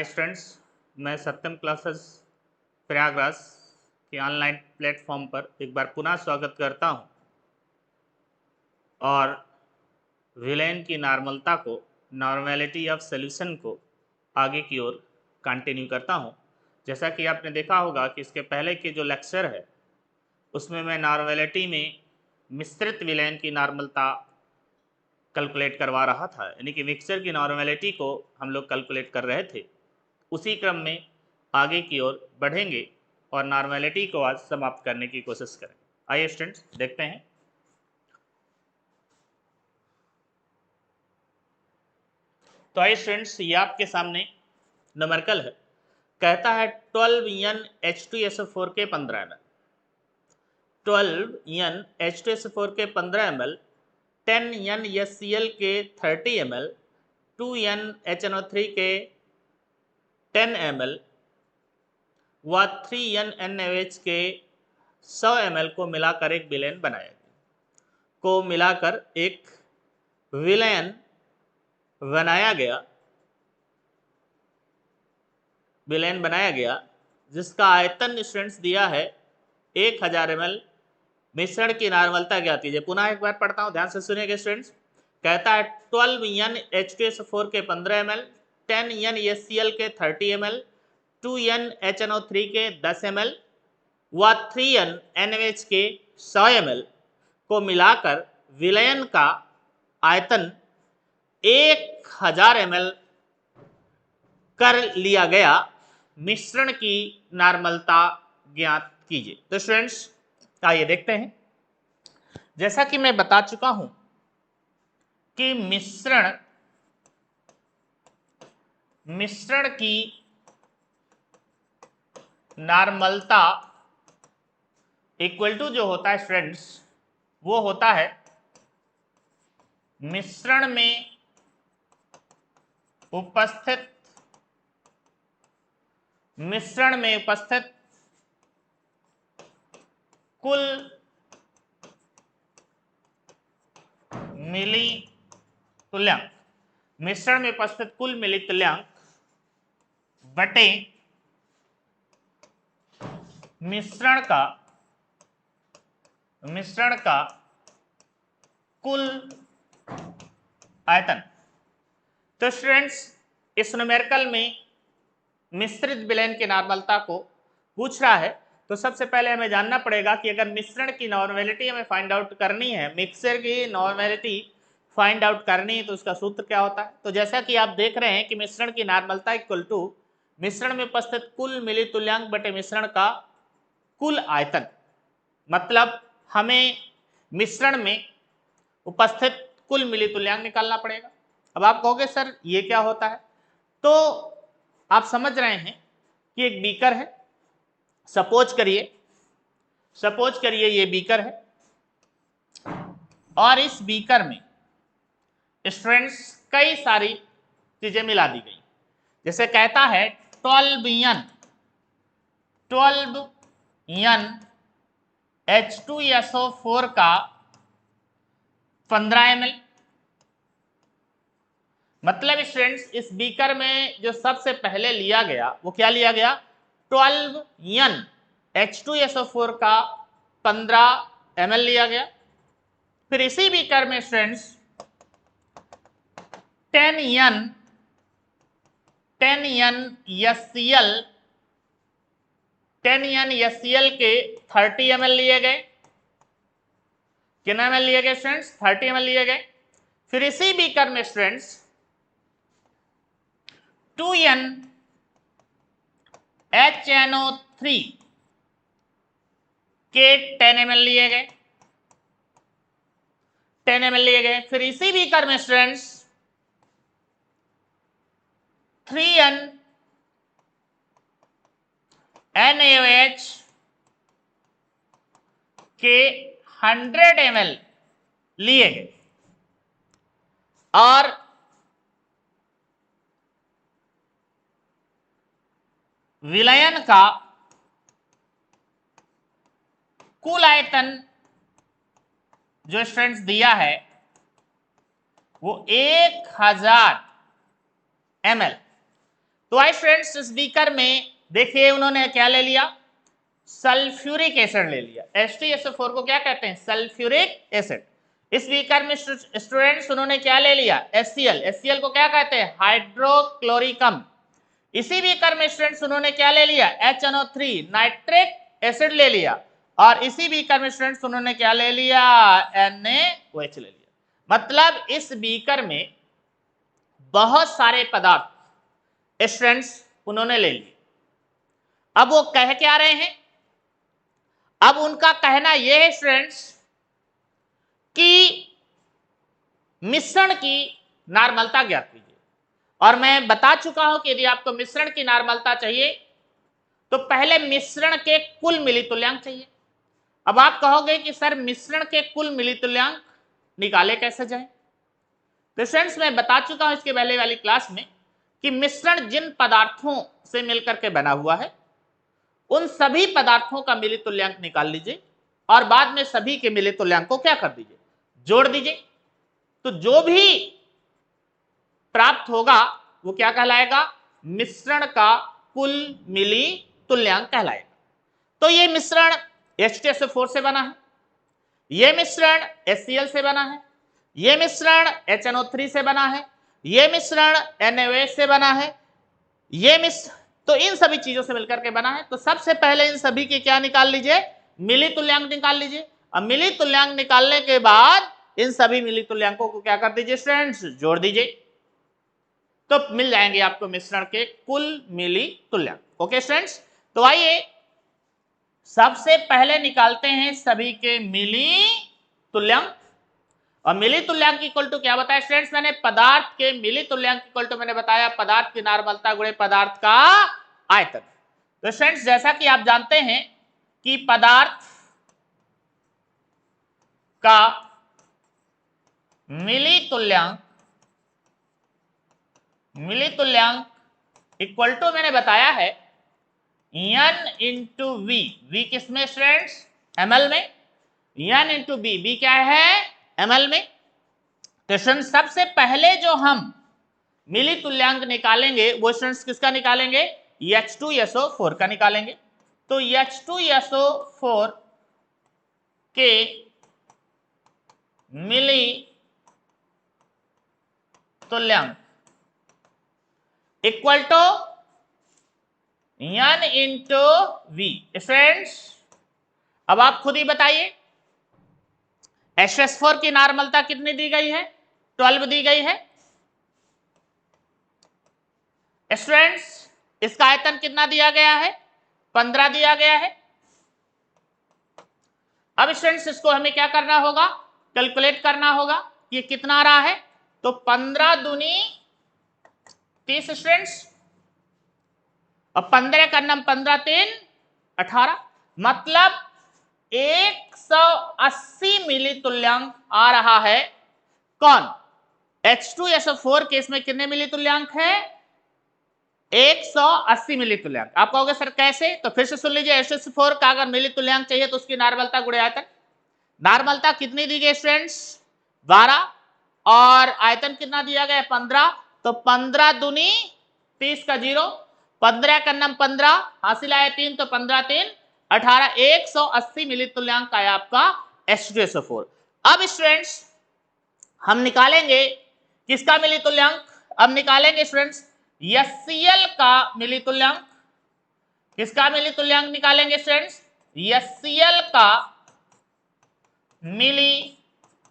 Hi students, मैं सत्यम classes Prayagraj के online platform पर एक बार पुनः स्वागत करता हूं और विलेन की नॉर्मलता को, नॉर्मेलिटी ऑफ सॉल्यूशन को आगे की ओर कंटिन्यू करता हूं। जैसा कि आपने देखा होगा कि इसके पहले के जो लेक्चर है उसमें मैं नॉर्मेलिटी में मिश्रित विलेन की नॉर्मलता कैलकुलेट करवा रहा था, यानी कि मिक्सचर की नॉर्मेलिटी को हम लोग कैलकुलेट कर रहे थे। उसी क्रम में आगे की ओर बढ़ेंगे और नॉर्मेलिटी को आज समाप्त करने की कोशिश करें। आइए स्टूडेंट्स देखते हैं। तो आइए स्टूडेंट्स, ये आपके सामने न्यूमेरिकल है। कहता है 12N H2SO4 के 15 ml, 12N H2SO4 के 15 ml, 10NaCl के 30 ml, 2NHNO3 के 10 ml व 3NNaOH के 100 ml को मिलाकर एक विलेन बनाया गया, जिसका आयतन स्टूडेंट्स दिया है 1000 ml। मिश्रण की नॉर्मलता ज्ञात कीजिए। पुनः एक बार पढ़ता हूं, ध्यान से सुनिएगा स्टूडेंट्स। कहता है 12NH2SO4 के 15 ml, 10NaCl के 30 ml, 2NHNO3 के 10 ml व 3NNaOH के 100 ml को मिलाकर विलयन का आयतन 1000 ml कर लिया गया। मिश्रण की नॉर्मलता ज्ञात कीजिए। तो स्टूडेंट्स आइए देखते हैं। जैसा कि मैं बता चुका हूं कि मिश्रण की नॉर्मलता इक्वल टू जो होता है स्टूडेंट्स, वो होता है मिश्रण में उपस्थित कुल मिली तुल्यांक, मिश्रण में उपस्थित कुल मिली तुल्यांक बटे मिश्रण का कुल आयतन। तो स्टूडेंट्स, इस न्यूमेरिकल में मिश्रित विलयन की नॉर्मलता को पूछ रहा है, तो सबसे पहले हमें जानना पड़ेगा कि अगर मिश्रण की नॉर्मेलिटी हमें फाइंड आउट करनी है, मिक्सर की नॉर्मेलिटी फाइंड आउट करनी है, तो उसका सूत्र क्या होता है। तो जैसा कि आप देख रहे हैं कि मिश्रण की नॉर्मलता इक्वल टू मिश्रण में उपस्थित कुल मिली तुल्यांक बटे मिश्रण का कुल आयतन। मतलब हमें मिश्रण में उपस्थित कुल मिली तुल्यांक निकालना पड़ेगा। अब आप कहोगे सर ये क्या होता है, तो आप समझ रहे हैं कि एक बीकर है। सपोज करिए ये बीकर है और इस बीकर में स्टूडेंट्स कई सारी चीजें मिला दी गई। जैसे कहता है 12N H2SO4 का 15 ml। मतलब स्टूडेंट्स इस बीकर में जो सबसे पहले लिया गया वो क्या लिया गया, 12N H2SO4 का 15 ml लिया गया। फिर इसी बीकर में स्टूडेंट्स 10NaCl के 30 ml लिए गए। कितना ml लिए गए स्टूडेंट्स, 30 ml लिए गए। फिर इसी बीकर में स्टूडेंट्स 2NHNO3 के 10 ml लिए गए, 10 ml लिए गए। फिर इसी बीकर में स्टूडेंट्स 3NaOH के 100 ml लिए गए और विलयन का कुल आयतन जो स्टूडेंट्स दिया है वो 1000 ml। तो आई स्टूडेंट्स इस बीकर में देखिए उन्होंने क्या ले लिया, सल्फ्यूरिक एसिड ले लिया। H2SO4 को क्या कहते हैं, सल्फ्यूरिक एसिड। इस बीकर में स्टूडेंट्स उन्होंने क्या ले लिया, HCl। HCl को क्या कहते हैं, हाइड्रोक्लोरिकम। इसी बीकर में स्टूडेंट्स उन्होंने क्या ले लिया, HNO3 नाइट्रिक एसिड ले लिया। और इसी बीकर में स्टूडेंट्स उन्होंने क्या ले लिया, NaOH ले लिया। मतलब इस बीकर में बहुत सारे पदार्थ स्टूडेंट्स उन्होंने ले लिए। अब वो कह क्या रहे हैं, अब उनका कहना यह है स्टूडेंट्स कि मिश्रण की नॉर्मलता ज्ञात कीजिए। और मैं बता चुका हूं कि यदि आपको मिश्रण की नॉर्मलता चाहिए तो पहले मिश्रण के कुल मिलितुल्यांक चाहिए। अब आप कहोगे कि सर मिश्रण के कुल मिलितुल्यांक निकाले कैसे जाए, तो स्टूडेंट्स मैं बता चुका हूं इसके पहले वाली क्लास में कि मिश्रण जिन पदार्थों से मिलकर के बना हुआ है उन सभी पदार्थों का मिलितुल्यांक निकाल लीजिए और बाद में सभी के मिलितुल्यांक को क्या कर दीजिए, जोड़ दीजिए। तो जो भी प्राप्त होगा वो क्या कहलाएगा, मिश्रण का कुल मिलितुल्यांक कहलाएगा। तो ये मिश्रण H2SO4 से बना है, ये मिश्रण HCl से बना है, ये मिश्रण HNO3 से बना है, ये मिश्रण NaOH से बना है, ये मिश्रण, तो इन सभी चीजों से मिलकर के बना है। तो सबसे पहले इन सभी के क्या निकाल लीजिए, मिलितुल्यांक निकाल लीजिए। अब मिलितुल्यांक निकालने के बाद इन सभी मिलितुल्यांकों को क्या कर दीजिए स्टूडेंट्स, जोड़ दीजिए, तो मिल जाएंगे आपको मिश्रण के कुल मिलितुल्यांक। ओके स्टूडेंट्स, तो आइए सबसे पहले निकालते हैं सभी के मिलितुल्यांक। और मिलितुल्यांक इक्वल टू क्या बताया स्टूडेंट्स, मैंने पदार्थ के मिलितुल्यांक इक्वल टू मैंने बताया पदार्थ की नॉर्मलता गुणे पदार्थ का आयतन। तो स्टूडेंट्स जैसा कि आप जानते हैं कि पदार्थ का मिलितुल्यांक इक्वल टू मैंने बताया है N इंटू वी। वी किसमें स्टूडेंट्स, ml में। N इंटू बी, बी क्या है, ml में। तो स्टूडेंट्स सबसे पहले जो हम मिलितुल्यांक निकालेंगे वो स्टूडेंट्स किसका निकालेंगे, H2SO4 का निकालेंगे। तो H2SO4 के मिलितुल्यांक equal to N into V. Friends अब आप खुद ही बताइए H2SO4 की नॉर्मलता कितनी दी गई है, 12 दी गई है। स्टूडेंट्स इसका आयतन कितना दिया गया है, 15 दिया गया है। अब स्टूडेंट्स इसको हमें क्या करना होगा, कैलकुलेट करना होगा कि कितना आ रहा है। तो 15 दूनी 30 स्टूडेंट्स, और 15 का नम 15 3 18, मतलब 180 मिलितुल्यांक आ रहा है। कौन, H2SO4 के इसमें कितने मिलितुल्यांक है, 180 मिलितुल्यांक। आप कहोगे सर कैसे, तो फिर से सुन लीजिए, H2SO4 का अगर मिलितुल्यांक चाहिए तो उसकी नॉर्मलता गुणे आयतन। नॉर्मलता कितनी दी गई स्टूडेंट्स, 12, और आयतन कितना दिया गया, 15। तो 15 दूनी 30 का 0, 15 का नम 15, हासिल आया 3, तो 15 3 18, 180 मिलितुल्यांक आया आपका H2SO4। अब स्टूडेंट्स हम निकालेंगे किसका मिलितुल्यांक, अब निकालेंगे स्टूडेंट्स HCl का मिलितुल्यांक। किसका मिलितुल्यांक निकालेंगे स्टूडेंट्स, HCl का मिलितुल्यांक।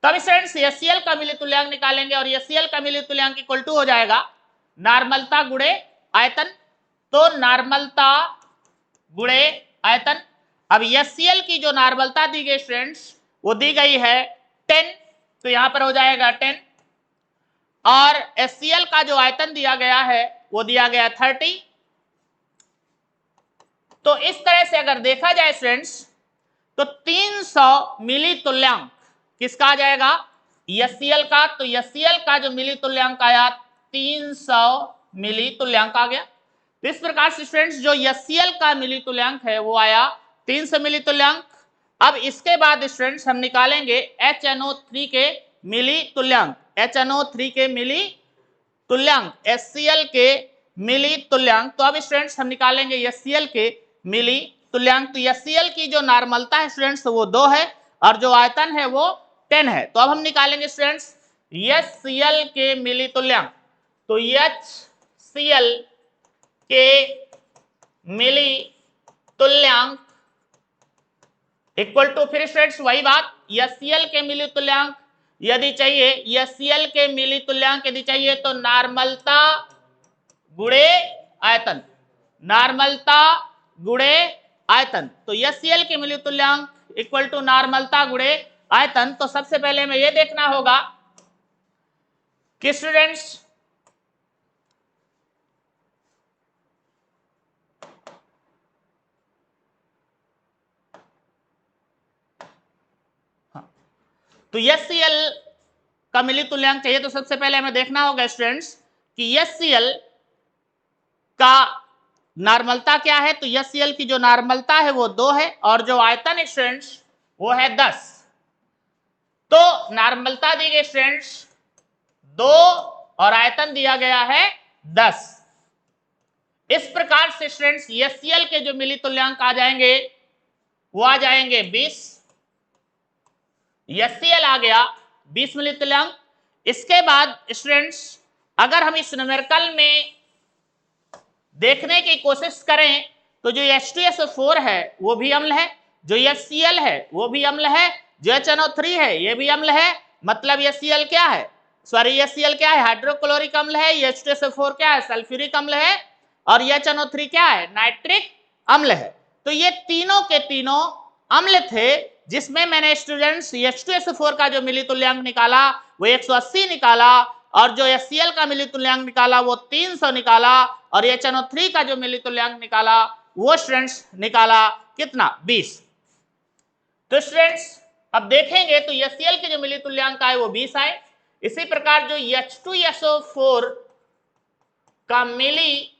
तब स्टूडेंट्स HCl का मिलितुल्यांक निकालेंगे और HCl का मिलितुल्यांक इक्वल टू हो जाएगा नॉर्मलता गुणे आयतन। तो नॉर्मलता गुणे आयतन। अब HCl की जो नॉर्मलता दी गई स्टूडेंट्स वो दी गई है 10, तो यहां पर हो जाएगा 10, और HCl का जो आयतन दिया गया है वो दिया गया 30। तो इस तरह से अगर देखा जाए स्टूडेंट्स तो 300 मिलितुल्यांक किसका आ जाएगा, HCl का। तो HCl का जो मिलितुल्यांक आया 300 मिलितुल्यांक आ गया। तो इस प्रकार से स्टूडेंट्स जो HCl का मिलितुल्यांक है वो आया 300 मिलितुल्यांक। अब इसके बाद स्टूडेंट्स हम निकालेंगे HNO3 के मिलितुल्यांक। HNO3 के मिलितुल्यांक तुल्यांक, HCl के मिली तुल्यांक। तो अब स्टूडेंट्स हम निकालेंगे HCl के मिली तुल्यांक। तो HCl की जो नॉर्मलता है स्टूडेंट्स वो 2 है और जो आयतन है वो 10 है। तो अब हम निकालेंगे स्टूडेंट्स HCl के मिली तुल्यांक। तो HCl के मिली तुल्यांक इक्वल टू, फिर स्टूडेंट्स वही बात, HCl के मिली तुल्यांक यदि चाहिए, HCl के मिली तुल्यांक यदि चाहिए तो नॉर्मलता गुणे आयतन, नॉर्मलता गुणे आयतन। तो HCl के मिली तुल्यांक इक्वल टू नॉर्मलता गुणे आयतन। तो सबसे पहले हमें यह देखना होगा कि स्टूडेंट्स तो HCl का मिली तुल्यांक चाहिए तो सबसे पहले हमें देखना होगा स्टूडेंट्स कि HCl का नॉर्मलता क्या है। तो HCl की जो नॉर्मलता है वो 2 है और जो आयतन स्टूडेंट्स वो है 10। तो नॉर्मलता दी गई स्टूडेंट्स 2 और आयतन दिया गया है 10। इस प्रकार से स्टूडेंट्स HCl के जो मिली तुल्यांक आ जाएंगे वो आ जाएंगे 20। HCl आ गया 20 मिली तुल्यांक। इसके बाद स्टूडेंट्स अगर हम इस न्यूमेरिकल में देखने की कोशिश करें तो जो H2SO4 है वो भी अम्ल है, जो HCl है वो भी अम्ल है, जो HNO3 है ये भी अम्ल है। मतलब HCl क्या है, सॉरी HCl क्या है, हाइड्रोक्लोरिक अम्ल है। H2SO4 क्या है, सल्फ्यूरिक अम्ल है। और HNO3 क्या है, नाइट्रिक अम्ल है। तो ये तीनों के तीनों अम्ल थे जिसमें मैंने स्टूडेंट्स H2SO4 का जो मिली तुल्यांक निकाला वो 180 निकाला और जो HCl का मिली तुल्यांक निकाला वो 300 निकाला और HNO3 का जो मिली तुल्यांक निकाला वो स्टूडेंट्स निकाला कितना, 20। तो स्टूडेंट्स अब देखेंगे तो HCl के जो मिली तुल्यांक आए वो 20 आए। इसी प्रकार जो H2SO4 का मिली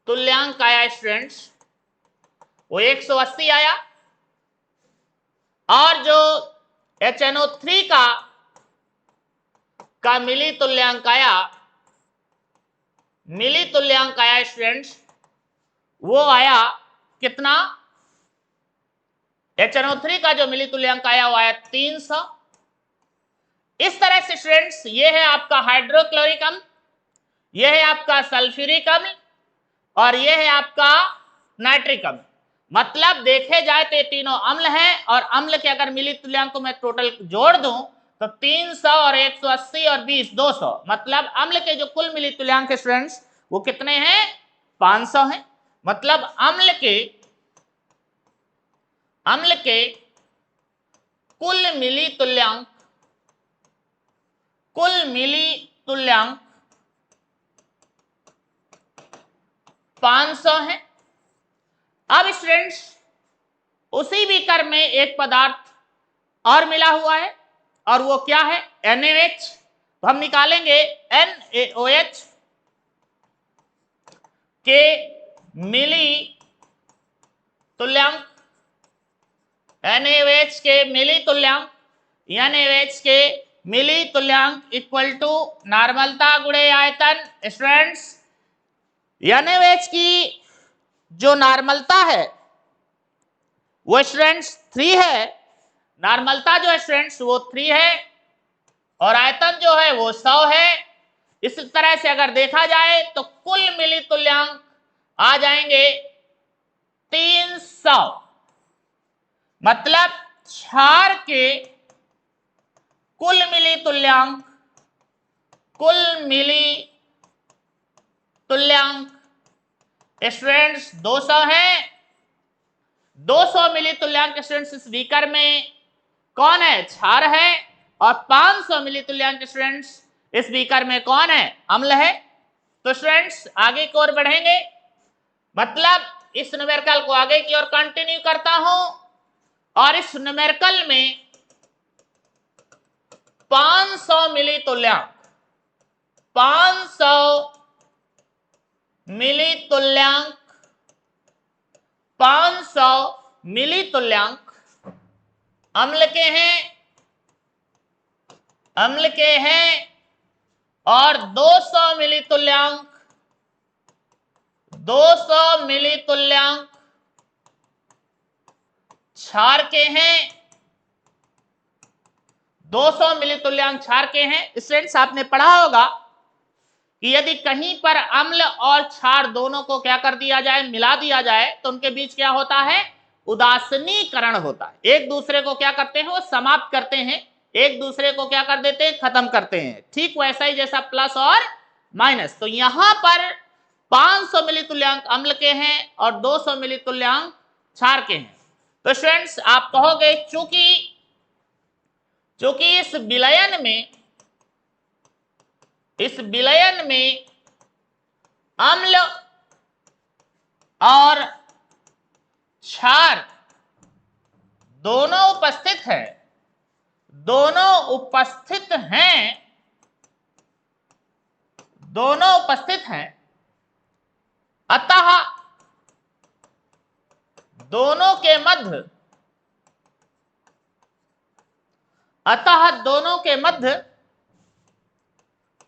तुल्यांक आया स्टूडेंट्स वो 180 आया और जो HNO3 का मिली तुल्यांक आया स्टूडेंट्स वो आया कितना, HNO3 का जो मिली तुल्यांक आया वो आया 300। इस तरह से स्टूडेंट्स ये है आपका हाइड्रोक्लोरिक अम्ल, ये है आपका सल्फ्यूरिक अम्ल और ये है आपका नाइट्रिक अम्ल। मतलब देखे जाए तो ये तीनों अम्ल हैं और अम्ल के अगर मिली तुल्यांक को मैं टोटल जोड़ दूं तो 300 और 180 और 20 200, मतलब अम्ल के जो कुल मिली तुल्यांक है स्टूडेंट्स वो कितने हैं, 500 हैं। मतलब अम्ल के कुल मिली तुल्यांक 500 है। अब स्टूडेंट्स उसी बीकर में एक पदार्थ और मिला हुआ है और वो क्या है, NaOH। तो हम निकालेंगे NaOH के मिली तुल्यांक, NaOH के मिली तुल्यांक, NaOH के मिली तुल्यांक इक्वल टू नॉर्मलता गुणे आयतन। स्टूडेंट्स NaOH की जो नॉर्मलता है वो स्टूडेंट्स 3 है, नॉर्मलता जो है स्टूडेंट्स वो 3 है और आयतन जो है वो 100 है। इस तरह से अगर देखा जाए तो कुल मिली तुल्यांक आ जाएंगे 300। मतलब क्षार के कुल मिली तुल्यांक स्टूडेंट्स 200 है। 200 मिली तुल्यांक स्टूडेंट्स इस बीकर में कौन है, क्षार है और 500 मिली तुल्यांक स्टूडेंट्स इस बीकर में कौन है, अम्ल है। तो स्टूडेंट्स आगे की ओर बढ़ेंगे, मतलब इस न्यूमेरिकल को आगे की ओर कंटिन्यू करता हूं और इस न्यूमेरिकल में 500 मिली तुल्यांक 500 मिली तुल्यांक 500 मिली तुल्यांक अम्ल के हैं और 200 मिली तुल्यांक 200 मिली तुल्यांक क्षार के हैं, 200 मिली तुल्यांक क्षार के हैं। स्टूडेंट्स आपने पढ़ा होगा कि यदि कहीं पर अम्ल और क्षार दोनों को क्या कर दिया जाए, मिला दिया जाए, तो उनके बीच क्या होता है, उदासीनीकरण होता है। एक दूसरे को क्या करते हैं, वो समाप्त करते हैं, एक दूसरे को क्या कर देते हैं, खत्म करते हैं। ठीक वैसा ही जैसा प्लस और माइनस। तो यहां पर 500 मिली तुल्यांक अम्ल के हैं और 200 मिली तुल्यांक क्षार के हैं। तो स्टूडेंट्स आप कहोगे चूंकि इस विलयन में अम्ल और क्षार दोनों उपस्थित हैं, अतः दोनों के मध्य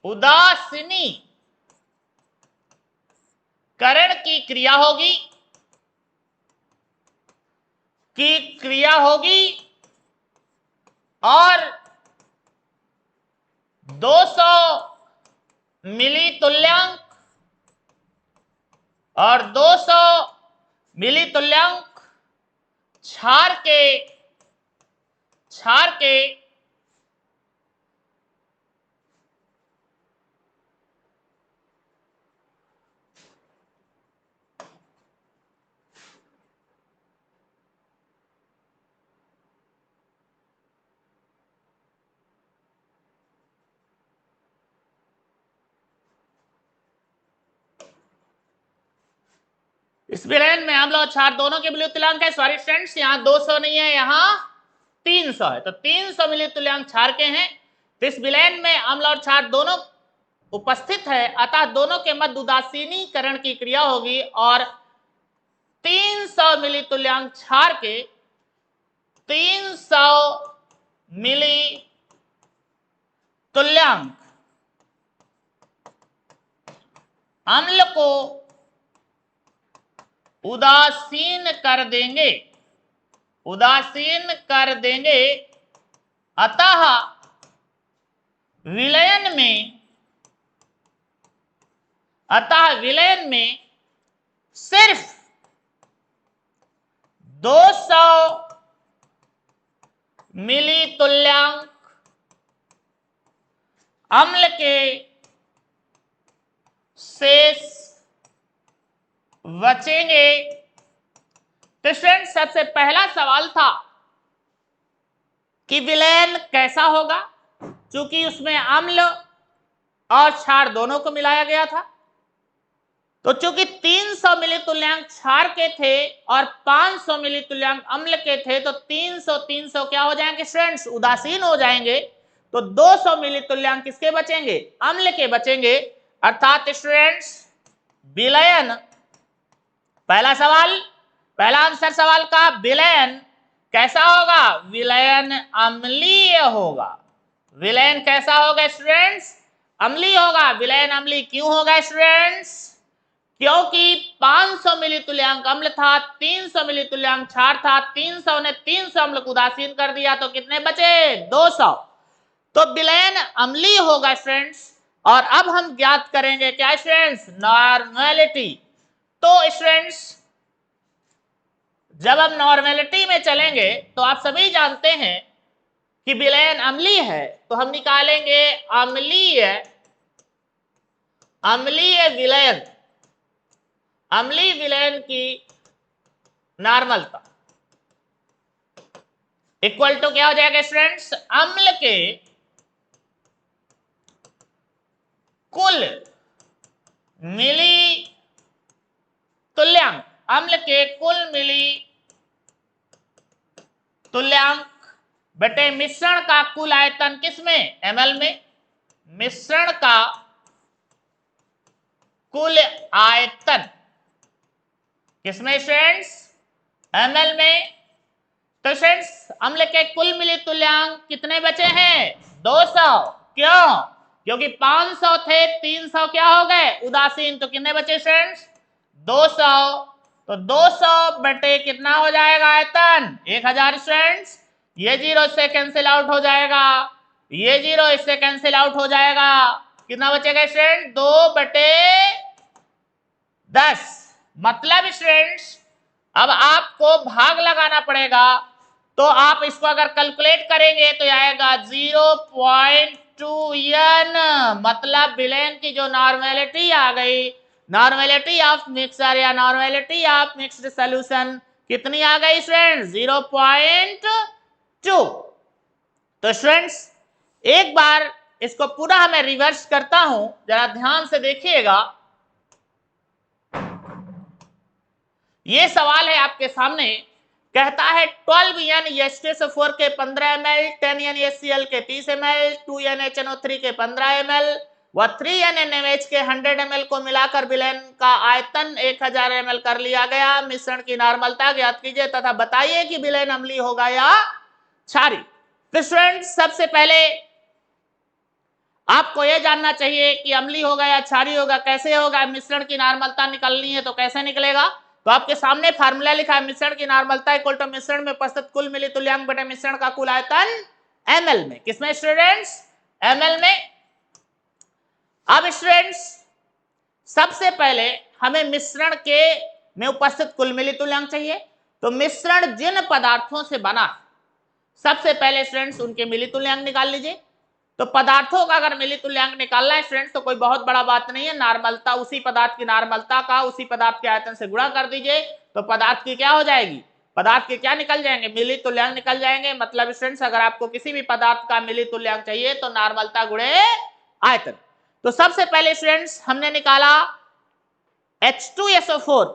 उदासीनीकरण की क्रिया होगी और 200 मिली तुल्यांक और 200 मिली तुल्यांक क्षार के इस विलयन में अम्ल और क्षार दोनों के मिली तुल्यांक है। सॉरी फ्रेंड्स, यहाँ 200 नहीं है, यहाँ 300 है। तो 300 मिली तुल्यांक क्षार के हैं। तो इस विलयन में अम्ल और क्षार दोनों उपस्थित है, अतः दोनों के मध्य उदासीनीकरण की क्रिया होगी और 300 मिली तुल्यांक क्षार के 300 मिली तुल्यांक अम्ल को उदासीन कर देंगे, अतः विलयन में सिर्फ 200 मिली तुल्यांक अम्ल के शेष बचेंगे। तो स्टूडेंट सबसे पहला सवाल था कि विलयन कैसा होगा, क्योंकि उसमें अम्ल और क्षार दोनों को मिलाया गया था। तो चूंकि 300 मिली तुल्यांक क्षार के थे और 500 मिली तुल्यांक अम्ल के थे, तो 300 क्या हो जाएंगे स्टूडेंट्स, उदासीन हो जाएंगे। तो 200 मिली तुल्यांक किसके बचेंगे, अम्ल के बचेंगे। अर्थात स्टूडेंट्स विलयन, पहला आंसर सवाल का, विलयन कैसा होगा, विलयन अम्लीय होगा। विलयन कैसा होगा स्टूडेंट्स, अम्लीय होगा। विलयन अम्लीय क्यों होगा स्टूडेंट्स, क्योंकि 500 मिली तुल्यांक अम्ल था, 300 मिली तुल्यांक क्षार था, 300 ने 300 अम्ल को उदासीन कर दिया, तो कितने बचे, 200। तो विलयन अम्लीय होगा स्टूडेंट्स। और अब हम ज्ञात करेंगे क्या स्टूडेंट्स, नॉर्मेलिटी। तो स्टूडेंट्स जब हम नॉर्मेलिटी में चलेंगे तो आप सभी जानते हैं कि विलयन अम्लीय है, तो हम निकालेंगे अम्लीय विलयन की नॉर्मलता इक्वल टू क्या हो जाएगा स्टूडेंट्स, अम्ल के कुल मिली तुल्यांक, अम्ल के कुल मिली तुल्यांक बटे मिश्रण का कुल आयतन किसमें, ml में, मिश्रण का कुल आयतन किसमें स्टूडेंट्स, ml में। तो स्टूडेंट्स अम्ल के कुल मिली तुल्यांक कितने बचे हैं, 200। क्यों, क्योंकि 500 थे, 300 क्या हो गए उदासीन, तो कितने बचे स्टूडेंट्स 200। तो 200 बटे कितना हो जाएगा आयतन 1000 स्टूडेंट्स। ये जीरो इससे कैंसिल आउट हो जाएगा, ये जीरो इससे कैंसिल आउट हो जाएगा, कितना बचेगा स्टूडेंट 2/10। मतलब स्टूडेंट्स अब आपको भाग लगाना पड़ेगा, तो आप इसको अगर कैलकुलेट करेंगे तो आएगा 0.2n, मतलब विलेन की जो नॉर्मेलिटी आ गई, नॉर्मेलिटी ऑफ मिक्सर या नॉर्मेलिटी ऑफ मिक्स्ड सॉल्यूशन कितनी आ गई स्टूडेंट्स 0.2। तो स्टूडेंट्स एक बार इसको पूरा मैं रिवर्स करता हूं, जरा ध्यान से देखिएगा। ये सवाल है आपके सामने, कहता है 12n H2SO4 के 15 ml, 10n HCl के 30 ml, 2n HNO3 के 15 ml व 3n NaOH के 100 ml को मिलाकर विलेन का आयतन 1000 ml कर लिया गया। मिश्रण की नॉर्मलता ज्ञात कीजिए तथा बताइए कि विलेन अम्लीय होगा या क्षारीय। तो स्टूडेंट्स सबसे पहले आपको यह जानना चाहिए कि अम्लीय होगा या क्षारीय होगा, कैसे होगा। मिश्रण की नॉर्मलता निकालनी है तो कैसे निकलेगा, तो आपके सामने फार्मूला लिखा है, मिश्रण की नॉर्मलता इक्वल टू मिश्रण में उपस्थित कुल मिली तुल्यांक बटे मिश्रण का कुल आयतन ml में। किसमें स्टूडेंट्स ml में। अब स्टूडेंट्स सबसे पहले हमें मिश्रण के में उपस्थित कुल मिली तुल्यांक चाहिए। तो मिश्रण जिन पदार्थों से बना, सबसे पहले स्टूडेंट्स उनके मिली तुल्यांक निकाल लीजिए। तो पदार्थों का अगर मिली तुल्यांक निकालना है स्टूडेंट्स तो कोई बहुत बड़ा बात नहीं है, नॉर्मलता उसी पदार्थ की नॉर्मलता का उसी पदार्थ के आयतन से गुणा कर दीजिए, तो पदार्थ की क्या हो जाएगी, पदार्थ के क्या निकल जाएंगे, मिली तुल्यांक निकल जाएंगे। मतलब स्टूडेंट्स अगर आपको किसी भी पदार्थ का मिली तुल्यांक चाहिए तो नॉर्मलता गुणे आयतन। तो सबसे पहले स्टूडेंट्स हमने निकाला H2SO4,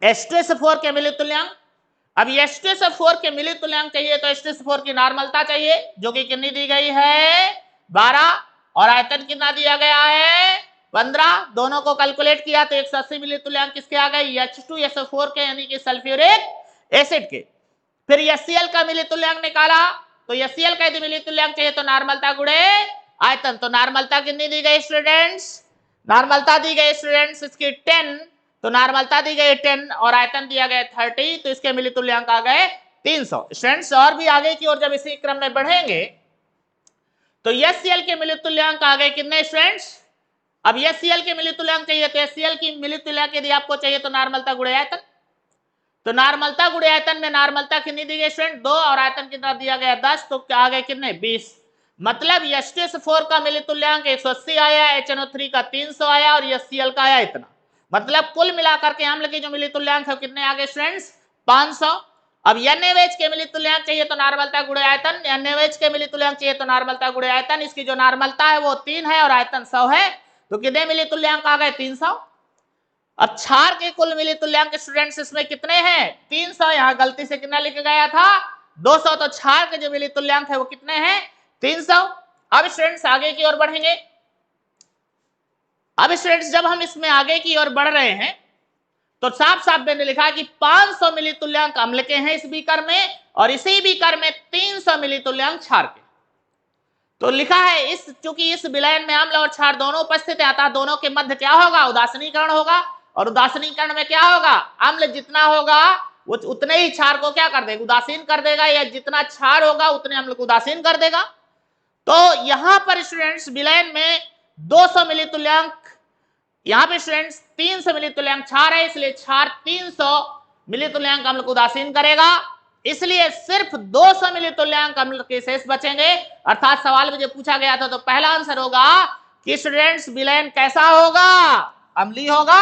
H2SO4 के मिली तुल्यांक। अब H2SO4 के मिली तुल्यांक चाहिए तो H2SO4 की नॉर्मलता चाहिए, जो कि कितनी दी गई है 12, और आयतन कितना दिया गया है 15। दोनों को कैलकुलेट किया तो 180 मिली तुल्यांक किसके आ गए H2SO4 के, यानी कि सल्फ्यूरिक एसिड के। फिर HCl का मिली तुल्यांक निकाला, तो HCl का यदि मिली तुल्यांक चाहिए तो नॉर्मलता गुणे आयतन। तो नॉर्मलता कितनी दी गई स्टूडेंट्स, नॉर्मलता दी गई स्टूडेंट्स इसकी 10, तो नॉर्मलता दी गई 10 और आयतन दिया गया 30, तो इसके मिली तुल्यांक आ गए 300। स्टूडेंट्स और भी आगे की ओर जब इसी क्रम में बढ़ेंगे तो HCl के मिली तुल्यांक आ गए कितने स्टूडेंट्स। अब HCl के मिली तुल्यांक चाहिए तो HCl की मिली तुल्यांक यदि आपको चाहिए तो नॉर्मलता गुणे आयतन। तो नॉर्मलता गुणे आयतन में नॉर्मलता कितनी दी गई स्टूडेंट 2 और आयतन कितना दिया गया 10, तो क्या आ गए कितने 20। मतलब H2SO4 का मिली तुल्यांक 180 आया, HNO3 का 300 आया और HCl का आया इतना। मतलब कुल मिलाकर के अम्ल की जो मिली तुल्यांक है कितने आ गए स्टूडेंट्स 500। अब NaOH के मिली तुल्यांक चाहिए तो नॉर्मलता गुणे आयतन, NaOH के मिली तुल्यांक चाहिए तो नॉर्मलता गुणे आयतन। इसकी जो नॉर्मलता है वो 3 है और आयतन 100 है, तो कितने मिली तुल्यांक आ गए 300। अब क्षार के कुल मिली तुल्यांक स्टूडेंट्स इसमें कितने हैं 300, यहां गलती से कितना लिख गया था 200, तो क्षार के जो मिली तुल्यांक है वो कितने हैं 300। अब स्टूडेंट्स आगे की ओर बढ़ेंगे। अब स्टूडेंट्स जब हम इसमें आगे की ओर बढ़ रहे हैं तो साफ साफ मैंने लिखा कि 500 मिली तुल्यांक अम्ल के हैं इस बीकर में, और इसी बीकर में 300 मिली तुल्यांक क्षार के। तो लिखा है इस चूंकि इस विलयन में अम्ल और क्षार दोनों उपस्थित है, अतः दोनों के मध्य क्या होगा उदासीनीकरण होगा, और उदासीनीकरण में क्या होगा अम्ल जितना होगा वो उतने ही क्षार को क्या कर देगा उदासीन कर देगा, या जितना क्षार होगा उतने अम्ल को उदासीन कर देगा। तो यहां पर स्टूडेंट्स विलयन में 200 मिली तुल्यांक, यहां पे स्टूडेंट्स 300 मिली तुल्यांक क्षार है, इसलिए क्षार 300 मिली तुल्यांक अम्ल को उदासीन करेगा, इसलिए सिर्फ 200 मिली तुल्यांक अम्ल के शेष बचेंगे। अर्थात सवाल में जो पूछा गया था तो पहला आंसर होगा कि स्टूडेंट्स विलयन कैसा होगा अम्लीय होगा।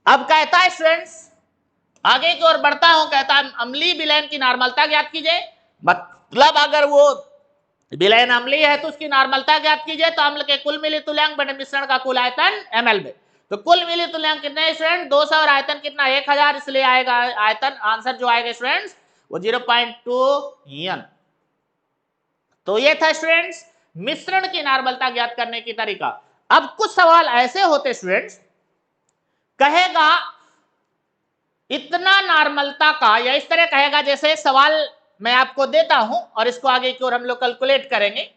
अब कहता है स्टूडेंट्स आगे की ओर बढ़ता हूं, कहता है अम्लीय विलयन की नॉर्मलता ज्ञात कीजिए। मतलब अगर वो विलयन अम्लीय है तो उसकी नॉर्मलता ज्ञात कीजिए, तो अम्ल के कुल मिली तुल्यांक बटे मिश्रण का कुल आयतन ml में। तो कुल मिली तुल्यांक कितने स्टूडेंट 200 और आयतन कितना 1000, इसलिए आएगा आयतन आंसर जो आएगा स्टूडेंट्स वो 0.2n। तो ये था स्टूडेंट्स मिश्रण की नॉर्मलता ज्ञात करने की तरीका। अब कुछ सवाल ऐसे होते स्टूडेंट्स कहेगा इतना नॉर्मलता का, या इस तरह कहेगा जैसे सवाल मैं आपको देता हूं और इसको आगे की ओर हम लोग कैलकुलेट करेंगे।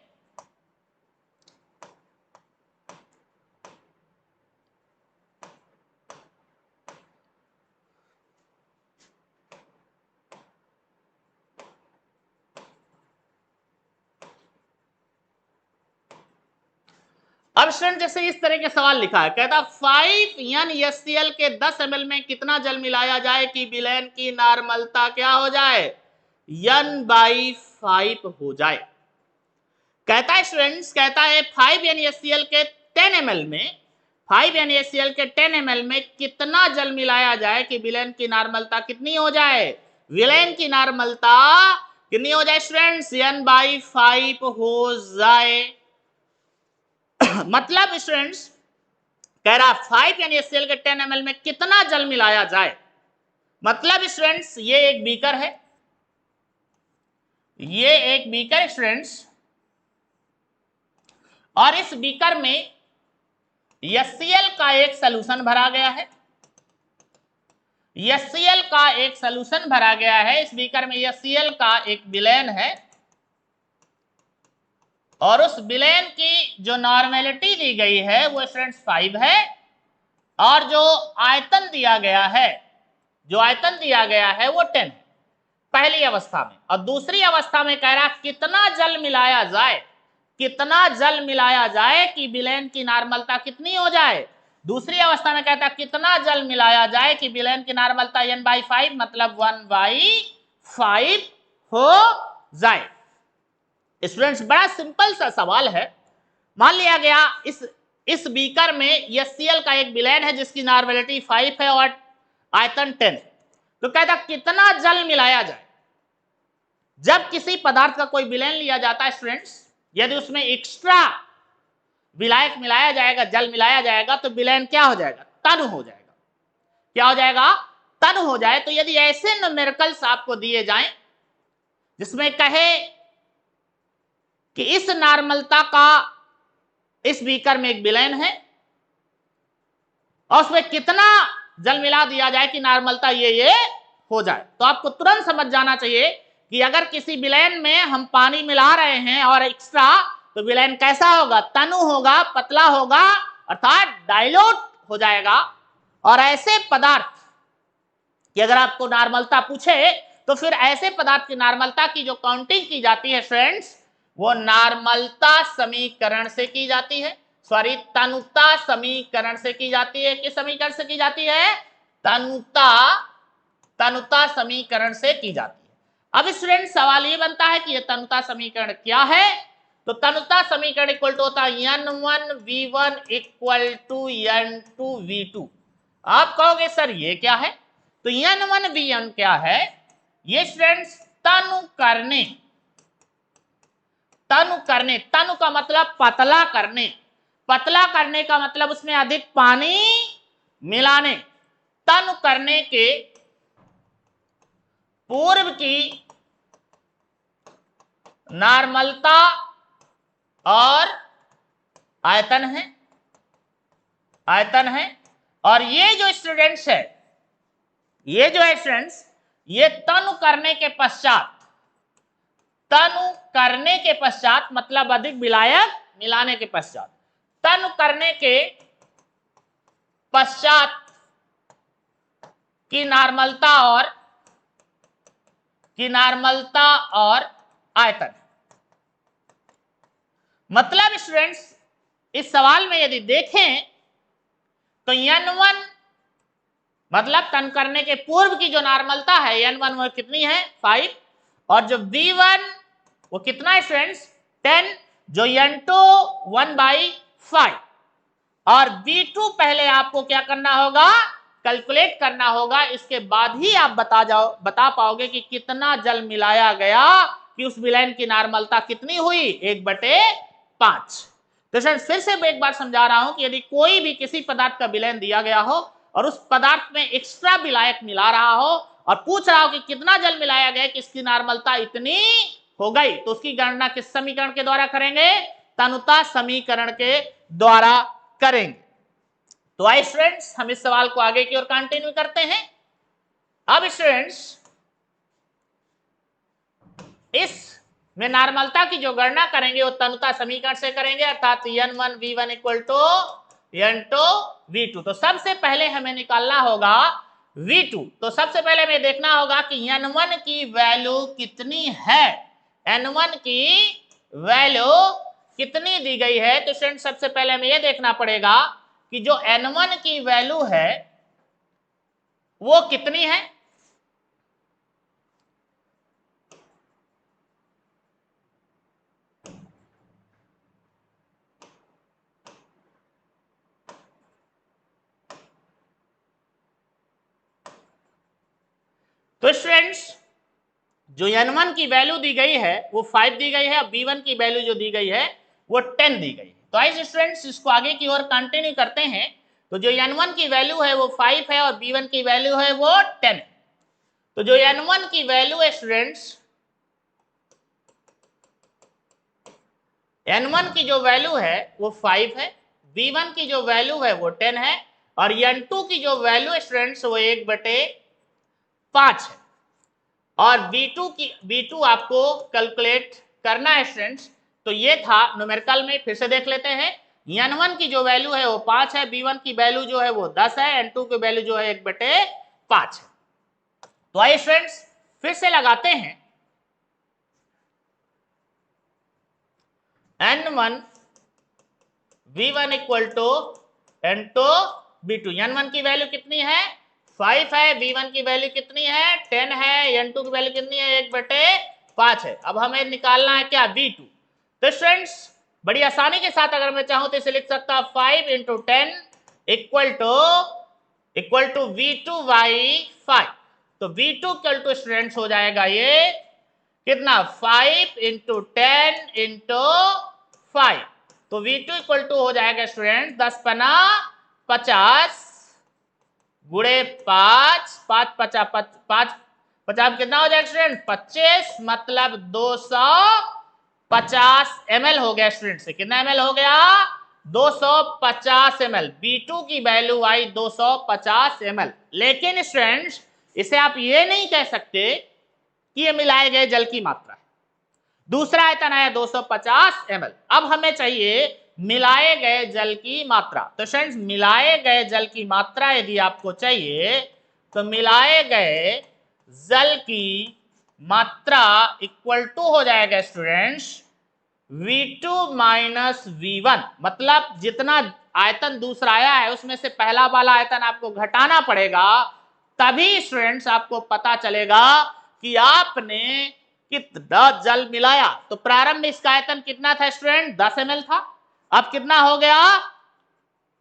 अब स्टूडेंट जैसे इस तरह के सवाल लिखा है, कहता 5 NaCl के 10 ml में कितना जल मिलाया जाए कि विलयन की नॉर्मलता क्या हो जाए, N/5 हो जाए। कहता है स्टूडेंट्स, कहता है 5 NaCl के 10 ml में 5 NaCl के 10 ml में कितना जल मिलाया जाए कि विलयन की नॉर्मलता कितनी हो जाए, विलयन की नॉर्मलता कितनी हो जाए स्टूडेंट्स, N/5 हो जाए। मतलब स्टूडेंट्स कह रहा 5 NaCl के 10 ml में कितना जल मिलाया जाए। मतलब स्टूडेंट्स ये एक बीकर है, ये एक बीकर स्टूडेंट्स, और इस बीकर में HCl का एक सॉल्यूशन भरा गया है, HCl का एक सॉल्यूशन भरा गया है। इस बीकर में HCl का एक विलयन है और उस विलयन की जो नॉर्मेलिटी दी गई है वो स्टूडेंट्स 5 है, और जो आयतन दिया गया है, जो आयतन दिया गया है वो 10 है पहली अवस्था में। और दूसरी अवस्था में कह रहा कितना जल मिलाया जाए, कितना जल मिलाया जाए कि विलयन की नॉर्मलता कितनी हो जाए। दूसरी अवस्था में कहता कितना जल मिलाया जाए कि विलयन की नॉर्मलता N/5 मतलब 1/5 हो जाए। स्टूडेंट्स बड़ा सिंपल सा सवाल है। मान लिया गया इस बीकर में HCl का एक विलयन है जिसकी नॉर्मेलिटी 5 है और आयतन 10 है। तो कहता कितना जल मिलाया जाए। जब किसी पदार्थ का कोई विलयन लिया जाता है स्टूडेंट्स, यदि उसमें एक्स्ट्रा विलायक मिलाया जाएगा, जल मिलाया जाएगा, तो विलयन क्या हो जाएगा, तनु हो जाएगा। क्या हो जाएगा, तनु हो जाए। तो यदि ऐसे न्यूमेरिकल्स आपको दिए जाएं जिसमें कहे कि इस नॉर्मलता का इस बीकर में एक विलयन है और उसमें कितना जल मिला दिया जाए कि नॉर्मलता ये हो जाए, तो आपको तुरंत समझ जाना चाहिए कि अगर किसी विलयन में हम पानी मिला रहे हैं और एक्स्ट्रा, तो विलयन कैसा होगा, तनु होगा, पतला होगा, अर्थात डाइल्यूट हो जाएगा। और ऐसे पदार्थ कि अगर आपको नॉर्मलता पूछे तो फिर ऐसे पदार्थ की नॉर्मलता की जो काउंटिंग की जाती है स्टूडेंट्स, वो नॉर्मलता समीकरण से की जाती है, सॉरी तनुता समीकरण से की जाती है। किस समीकरण से की जाती है, तनुता समीकरण से की जाती है। अब स्टूडेंट सवाल ये बनता है कि ये तनुता समीकरण क्या है। तो तनुता समीकरण इक्वल टू होता है N1V1 इक्वल टू N2V2। आप कहोगे सर ये क्या है, तो N1V1 क्या है, ये स्टूडेंट्स तनु करने, तनु का मतलब पतला करने, पतला करने का मतलब उसमें अधिक पानी मिलाने। तनु करने के पूर्व की नॉर्मलता और आयतन है, और ये जो स्टूडेंट्स है, ये जो है स्टूडेंट्स, ये तनु करने के पश्चात, तनु करने के पश्चात मतलब अधिक विलायक मिलाने के पश्चात, तनु करने के पश्चात की नॉर्मलता और आयतन। मतलब स्टूडेंट्स इस सवाल में यदि देखें तो N1 मतलब तन करने के पूर्व की जो नॉर्मलता है N1 वो कितनी है, 5, और जो V1 वो कितना है स्टूडेंट्स, 10, जो N2 1/5, और V2 पहले आपको क्या करना होगा, कैलकुलेट करना होगा। इसके बाद ही आप बता पाओगे कि कितना जल मिलाया गया कि उस विलयन की नॉर्मलता कितनी हुई, 1/5। तो फ्रेंड्स फिर से एक बार समझा रहा हूं कि यदि कोई भी किसी पदार्थ का विलयन दिया गया हो और उस पदार्थ में एक्स्ट्रा विलायक मिला रहा हो और पूछ रहा हो कि कितना जल मिलाया गया कि इसकी नॉर्मलता इतनी हो गई, तो उसकी गणना किस समीकरण के द्वारा करेंगे, तनुता समीकरण के द्वारा करेंगे। तो आइए स्टूडेंट्स हम इस सवाल को आगे की ओर कंटिन्यू करते हैं। अब स्टूडेंट्स इस में नॉर्मलता की जो गणना करेंगे वो तनुता समीकरण से करेंगे, अर्थात N1V1 इक्वल टू N2V2। तो सबसे पहले हमें निकालना होगा V2। तो सबसे पहले हमें देखना होगा कि N1 की वैल्यू कितनी है, N1 की वैल्यू कितनी दी गई है, तो स्टूडेंट सबसे पहले हमें यह देखना पड़ेगा कि जो N1 की वैल्यू है वो कितनी है। तो स्टूडेंट्स जो N1 की वैल्यू दी गई है वो 5 दी गई है, B1 की वैल्यू जो दी गई है वो 10 दी गई है। तो आइए स्टूडेंट्स इसको आगे की ओर कंटिन्यू करते हैं। तो जो N1 की वैल्यू है वो 5 है और B1 की वैल्यू है वो 10 है। तो जो N1 की वैल्यू है स्टूडेंट्स, N1 की जो वैल्यू है वो 5 है, B1 की जो वैल्यू है वो 10 है और N2 की जो वैल्यू है स्टूडेंट्स वो 1/5 है। और B2 आपको कैलकुलेट करना है स्टूडेंट्स। तो ये था न्यूमेरिकल में, फिर से देख लेते हैं। N1 की जो वैल्यू है वो 5 है, B1 की वैल्यू जो है वो 10 है, N2 की वैल्यू जो है 1/5 है। तो आइए स्टूडेंट्स फिर से लगाते हैं। N1 V1 equal to N2 B2। N1 की वैल्यू कितनी है 5 है, B1 की वैल्यू कितनी है 10 है, N2 की वैल्यू कितनी है 1/5 है। अब हमें निकालना है क्या B2। तो स्टूडेंट्स बड़ी आसानी के साथ अगर मैं चाहूं तो इसे लिख सकता हूं 5 × 10 इक्वल टू V2/5। तो V2 इक्वल टू स्टूडेंट्स हो जाएगा ये कितना 5 × 10 × 5। तो V2 इक्वल टू हो जाएगा स्टूडेंट 10 पना 50 गुणे 5, 5 50 कितना हो जाएगा स्टूडेंट 25, मतलब 250 ml हो गया स्टूडेंट। से कितना ml हो गया 250 ml। B2 की वैल्यू आई 250 ml। लेकिन स्टूडेंट्स इसे आप ये नहीं कह सकते कि ये मिलाए गए जल की मात्रा है। दूसरा आयतन आया 250 ml। अब हमें चाहिए मिलाए गए जल की मात्रा। तो फ्रेंड्स मिलाए गए जल की मात्रा यदि आपको चाहिए तो मिलाए गए जल की मात्रा इक्वल टू हो जाएगा स्टूडेंट्स V2 माइनस V1। मतलब जितना आयतन दूसरा आया है उसमें से पहला वाला आयतन आपको घटाना पड़ेगा, तभी स्टूडेंट्स आपको पता चलेगा कि आपने कितना जल मिलाया। तो प्रारंभ में इसका आयतन कितना था स्टूडेंट 10 ml था, अब कितना हो गया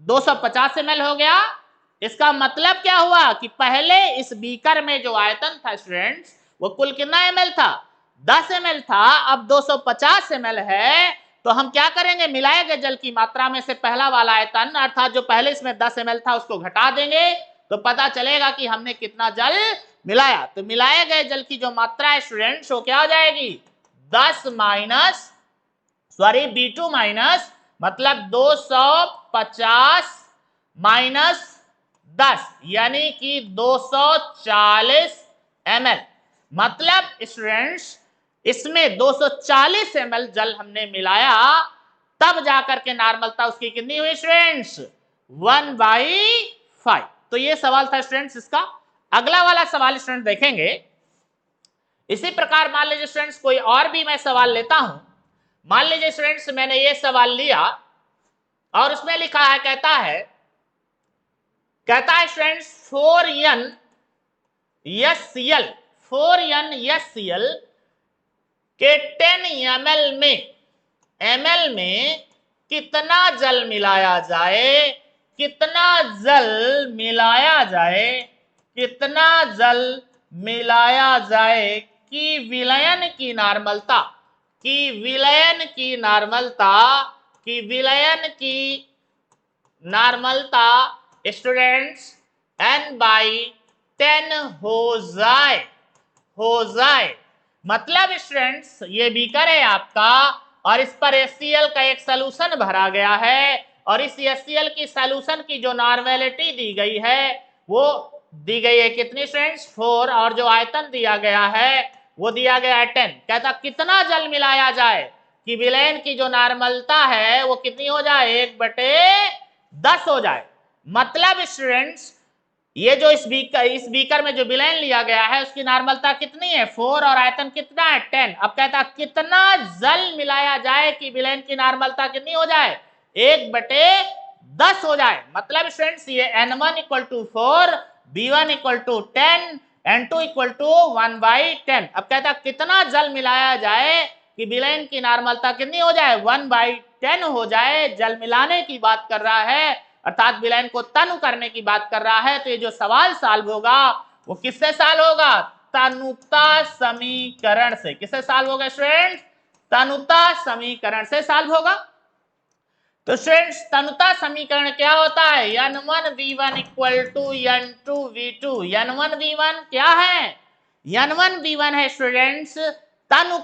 250 ml हो गया। इसका मतलब क्या हुआ कि पहले इस बीकर में जो आयतन था स्टूडेंट्स वो कुल कितना ml था 10 ml था, अब 250 ml है। तो हम क्या करेंगे मिलाए गए जल की मात्रा में से पहला वाला आयतन अर्थात जो पहले इसमें 10 ml था उसको घटा देंगे तो पता चलेगा कि हमने कितना जल मिलाया। तो मिलाए गए जल की जो मात्रा है स्टूडेंट्स वो क्या हो जाएगी 10 माइनस B2 माइनस मतलब 250 माइनस 10 यानी कि 240 ml। मतलब स्टूडेंट्स इसमें 240 ml जल हमने मिलाया, तब जाकर के नॉर्मलता उसकी कितनी हुई स्टूडेंट्स 1/5। तो ये सवाल था स्टूडेंट्स इसका। अगला वाला सवाल स्टूडेंट देखेंगे। इसी प्रकार मान लीजिए स्टूडेंट्स कोई और भी मैं सवाल लेता हूं। मान लीजिए स्टूडेंट्स मैंने ये सवाल लिया और उसमें लिखा है कहता है स्टूडेंट्स 4NaCl के 10 ml में कितना जल मिलाया जाए, कितना जल मिलाया जाए कि विलयन की नार्मलता स्टूडेंट्स n/10 हो जाए। मतलब स्टूडेंट्स ये बीकर है आपका और इस पर HCl का एक सॉल्यूशन भरा गया है और इस HCl की सॉल्यूशन की जो नॉर्मेलिटी दी गई है वो दी गई है कितनी स्टूडेंट्स 4 और जो आयतन दिया गया है वो दिया गया है 10। कहता कितना जल मिलाया जाए कि विलयन की जो नॉर्मलता है वो कितनी हो जाए 1/10 हो जाए। मतलब स्टूडेंट्स ये जो इस बीकर में जो विलयन लिया गया है उसकी नॉर्मलता कितनी है 4 और आयतन कितना है 10। अब कहता कितना जल मिलाया जाए कि विलयन की नॉर्मलता कितनी हो जाए 1/10 हो जाए। मतलब स्टूडेंट्स ये N1 = 4, B1 = 10, N2 = 1/10। अब कहता कितना जल मिलाया जाए कि विलयन की नॉर्मलता कितनी हो जाए 1/10 हो जाए। जल मिलाने की बात कर रहा है, अर्थात विलयन को तनु करने की बात कर रहा है। तो ये जो सवाल सॉल्व होगा वो किससे सॉल्व होगा, तनुता समीकरण से। किससे सॉल्व होगा स्टूडेंट्स, तनुता समीकरण से सॉल्व होगा। तो स्टूडेंट्स तनुता समीकरण क्या होता है, N1V1 = N2V2। N1V1 क्या है, N1V1 है स्टूडेंट्स तनु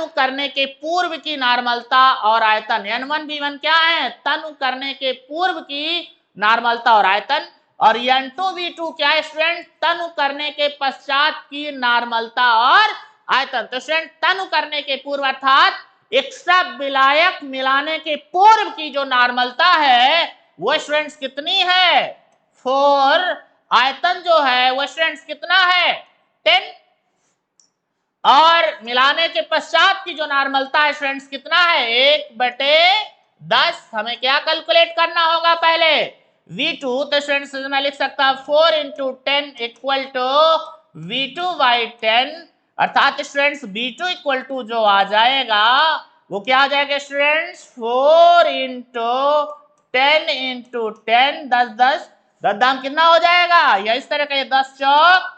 करने के पूर्व की नॉर्मलता और आयतन। N1V1 क्या है, तनु करने के पूर्व की नॉर्मलता और आयतन। और N2V2 क्या है स्टूडेंट, तनु करने के पश्चात की नॉर्मलता और आयतन। तो स्टूडेंट तनु करने के पूर्व अर्थात एक्स्ट्रा विलायक मिलाने के पूर्व की जो नॉर्मलता है वो स्टूडेंट्स कितनी है 4, आयतन जो है वो स्टूडेंट्स कितना है 10, और मिलाने के पश्चात की जो नॉर्मलता है स्टूडेंट्स कितना है 1/10। हमें क्या कैलकुलेट करना होगा पहले V2। तो स्टूडेंट्स मैं लिख सकता हूं 4 × 10 = V2/10। अर्थात स्टूडेंट्स B2 = जो आ जाएगा वो क्या आ जाएगा स्टूडेंट्स 4 × 10 × 10 10 10 10 दाम कितना हो जाएगा, या इस तरह का 10 चौक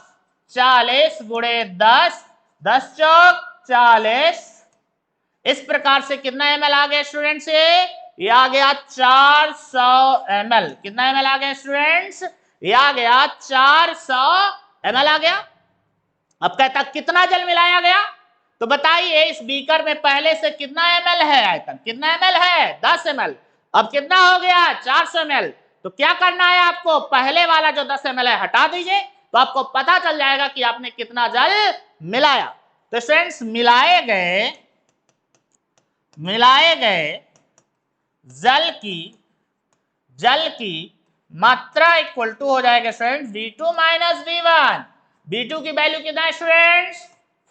40 × 10 10 चौक 40। इस प्रकार से कितना ml आ गया स्टूडेंट्स, ये आ गया 400 ml। कितना ml आ गया स्टूडेंट्स, ये आ गया 400 ml आ गया। अब कहता कितना जल मिलाया गया, तो बताइए इस बीकर में पहले से कितना ml है, आयतन कितना ml है 10 ml। अब कितना हो गया 400 ml। तो क्या करना है आपको, पहले वाला जो 10 ml है हटा दीजिए, तो आपको पता चल जाएगा कि आपने कितना जल मिलाया। तो फ्रेंड्स मिलाए गए जल की मात्रा इक्वल टू हो जाएगा फ्रेंड्स V2 - V1। B2 की वैल्यू कितना है स्टूडेंट्स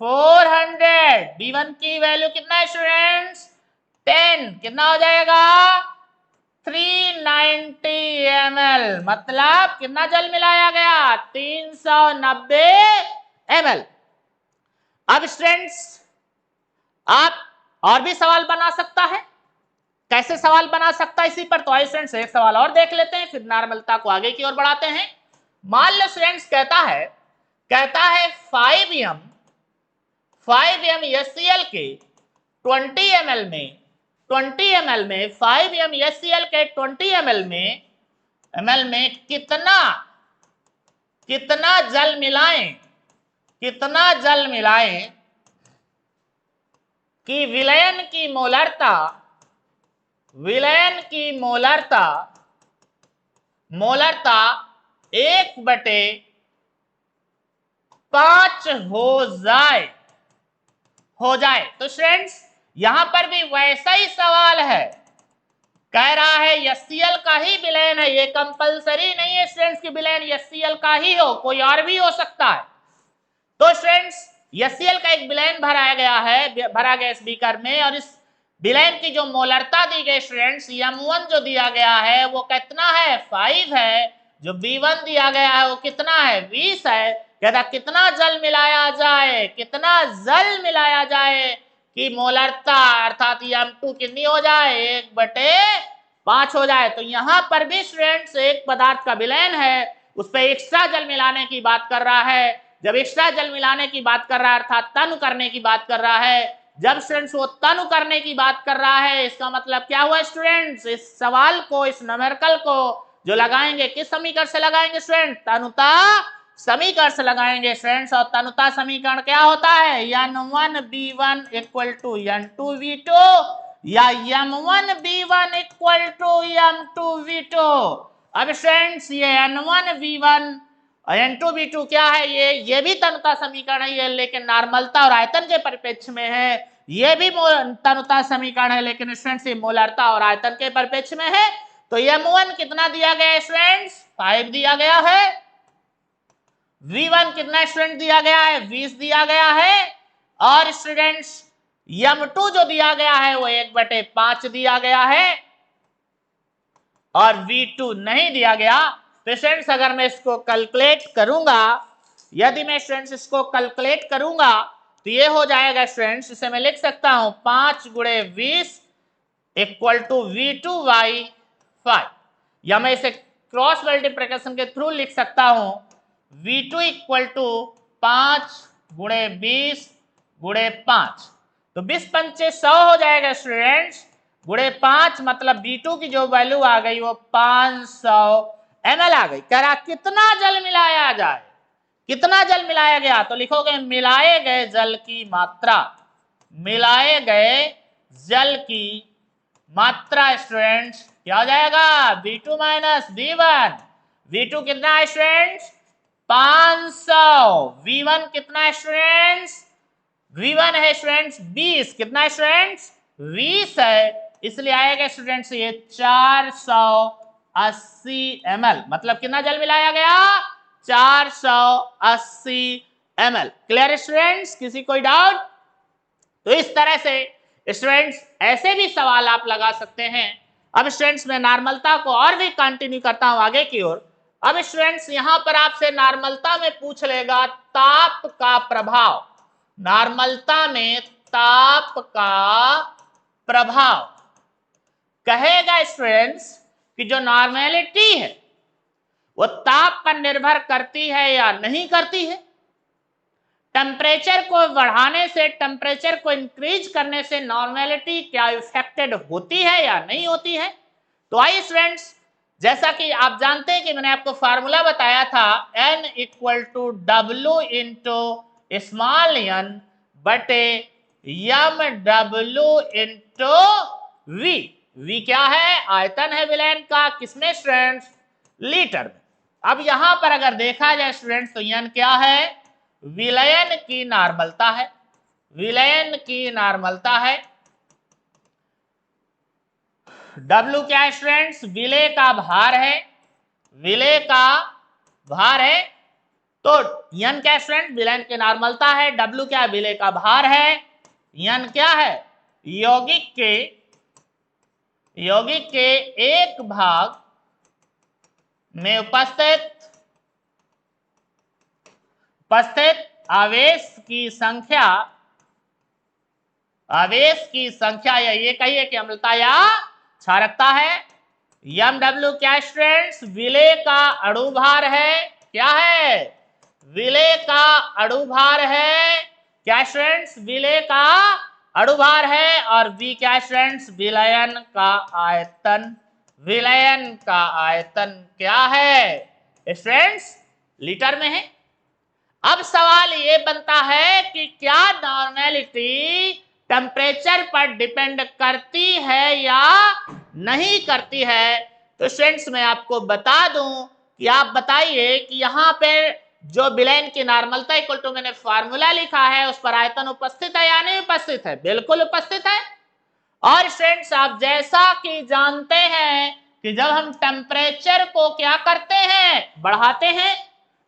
400, B1 की वैल्यू कितना है स्टूडेंट्स 10, कितना हो जाएगा 390 ml। मतलब कितना जल मिलाया गया 390 ml। अब स्टूडेंट्स आप और भी सवाल बना सकता है, कैसे सवाल बना सकता है इसी पर, तो आइए स्टूडेंट्स एक सवाल और देख लेते हैं, फिर नॉर्मलता को आगे की ओर बढ़ाते हैं। मान लो स्टूडेंट्स कहता है 5m HCl के 20 ml में 5m HCl के 20 ml में कितना जल मिलाएं कि विलयन की मोलरता 1/5 हो जाए। तो स्टूडेंट्स यहां पर भी वैसा ही सवाल है, कह रहा है HCl का ही विलयन है, ये कंपलसरी नहीं है स्टूडेंट्स की विलयन HCl का ही हो, कोई और भी हो सकता है। तो स्टूडेंट्स HCl का एक विलयन भरा गया इस बीकर में, और इस विलयन की जो मोलरता दी गई स्टूडेंट्स M1 जो दिया गया है वो कितना है 5 है, जो B1 दिया गया है वो कितना है 20 है। कहता कितना जल मिलाया जाए कि मोलरता अर्थात M2 कितनी हो जाए 1/5 हो जाए। तो यहां पर भी स्टूडेंट्स एक पदार्थ का विलयन है, उस पर एक्स्ट्रा जल मिलाने की बात कर रहा है। जब एक्स्ट्रा जल मिलाने की बात कर रहा है अर्थात तनु करने की बात कर रहा है, जब स्टूडेंट्स वो तनु करने की बात कर रहा है इसका मतलब क्या हुआ स्टूडेंट्स, इस सवाल को इस न्यूमेरिकल को जो लगाएंगे किस समीकरण से लगाएंगे स्टूडेंट, तनुता समीकरण से लगाएंगे स्टूडेंट्स। और तनुता समीकरण क्या होता है N1B1 = N2V2 या M1B1 = M2V2। अब स्टूडेंट्स ये N1B1 N2B2 क्या है, ये भी तनुता समीकरण है, लेकिन नॉर्मलता और आयतन के परिप्रेक्ष्य में है। ये भी तनुता समीकरण है, लेकिन स्टूडेंट्स ये मोलरता और आयतन के परिप्रेक्ष्य में है। तो M1 कितना दिया गया है स्टूडेंट्स 5 दिया गया है, V1 कितना स्टूडेंट दिया गया है, 20 दिया गया है, और स्टूडेंट्स M2 जो दिया गया है वो 1/5 दिया गया है, और V2 नहीं दिया गया। तो स्टूडेंट्स अगर मैं इसको कैलकुलेट करूंगा, यदि मैं स्टूडेंट्स इसको कैलकुलेट करूंगा तो ये हो जाएगा स्टूडेंट्स, इसे मैं लिख सकता हूं 5 × 20 इक्वल टू V2/5, या मैं इसे क्रॉस मल्टीप्लिकेशन के थ्रू लिख सकता हूं V2 इक्वल टू 5 × 20 × 5, तो 20 पंचे 100 हो जाएगा स्टूडेंट्स, गुणे 5 मतलब V2 की जो वैल्यू आ गई वो 500 ml आ गई। कह रहा कितना जल मिलाया जाए, कितना जल मिलाया गया, तो लिखोगे मिलाए गए जल की मात्रा, मिलाए गए जल की मात्रा स्टूडेंट्स क्या हो जाएगा, V2 - V1। V2 कितना है स्टूडेंट्स, 500। V1 कितना है स्टूडेंट्स, V1 है स्टूडेंट्स 20, कितना है स्टूडेंट्स 20 है, इसलिए आएगा स्टूडेंट्स ये 480 ml, मतलब कितना जल मिलाया गया, 480 ml। क्लियर स्टूडेंट्स, किसी कोई डाउट? तो इस तरह से स्टूडेंट्स ऐसे भी सवाल आप लगा सकते हैं। अब स्टूडेंट्स मैं नॉर्मलता को और भी कंटिन्यू करता हूं आगे की ओर। अब स्टूडेंट्स यहां पर आपसे नॉर्मलता में पूछ लेगा ताप का प्रभाव, नॉर्मलता में ताप का प्रभाव कहेगा स्टूडेंट्स कि जो नॉर्मेलिटी है वो ताप पर निर्भर करती है या नहीं करती है, टेम्परेचर को बढ़ाने से, टेम्परेचर को इंक्रीज करने से नॉर्मेलिटी क्या इफेक्टेड होती है या नहीं होती है। तो आइए स्टूडेंट्स, जैसा कि आप जानते हैं कि मैंने आपको फार्मूला बताया था N = W × स्मॉल n बटे MW × V। V क्या है, आयतन है विलयन का, किसमें स्टूडेंट्स, लीटर में। अब यहां पर अगर देखा जाए स्टूडेंट्स तो N क्या है, विलयन की नॉर्मलता है, विलयन की नॉर्मलता है। W क्या है स्टूडेंट्स, विलय का भार है, विलय का भार है। तो N क्या स्टूडेंट, विलयन की नॉर्मलता है, W क्या, विलय का भार है, N क्या है, यौगिक के एक भाग में उपस्थित आवेश की संख्या, आवेश की संख्या, या ये कहिए कि अम्लता या क्षारकता है। MW क्या स्टूडेंट्स, विलय का अणु भार है, क्या है, विलय का अणु भार है, क्या स्टूडेंट्स, विलय का अणु भार है। और V क्या स्टूडेंट्स, विलयन का आयतन, विलयन का आयतन क्या है स्टूडेंट्स, लीटर में है। अब सवाल ये बनता है कि क्या नॉर्मेलिटी टेम्परेचर पर डिपेंड करती है या नहीं करती है। तो स्टूडेंट्स मैं आपको बता दूं कि आप बताइए कि यहाँ पे जो विलयन की नॉर्मलता इक्वल टू मैंने फार्मूला लिखा है उस पर आयतन उपस्थित है या नहीं उपस्थित है, बिल्कुल उपस्थित है। और स्टूडेंट्स आप जैसा कि जानते हैं कि जब हम टेम्परेचर को क्या करते हैं, बढ़ाते हैं,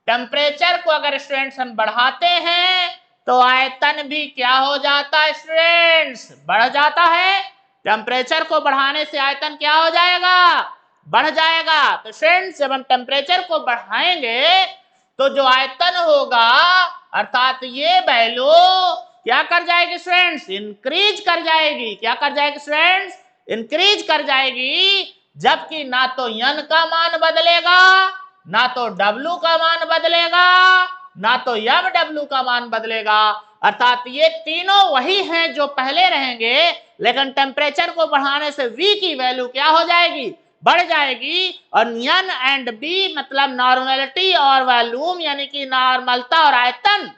टेम्परेचर को अगर स्टूडेंट्स हम बढ़ाते हैं तो आयतन भी क्या हो जाता है स्टूडेंट्स, बढ़ जाता है। टेम्परेचर को बढ़ाने से आयतन क्या हो जाएगा, बढ़ जाएगा। तो स्टूडेंट्स जब हम टेम्परेचर को बढ़ाएंगे तो जो आयतन होगा अर्थात ये वैल्यू क्या कर जाएगी स्टूडेंट्स, इंक्रीज कर जाएगी। क्या कर जाएगी स्टूडेंट्स, इंक्रीज कर जाएगी। जबकि ना तो N का मान बदलेगा, ना तो W का मान बदलेगा, ना तो MW का मान बदलेगा। अर्थात ये तीनों वही हैं जो पहले रहेंगे, लेकिन टेम्परेचर को बढ़ाने से V की वैल्यू क्या हो जाएगी, बढ़ जाएगी। और N एंड B मतलब नॉर्मेलिटी और वॉल्यूम यानी कि नॉर्मलता और आयतन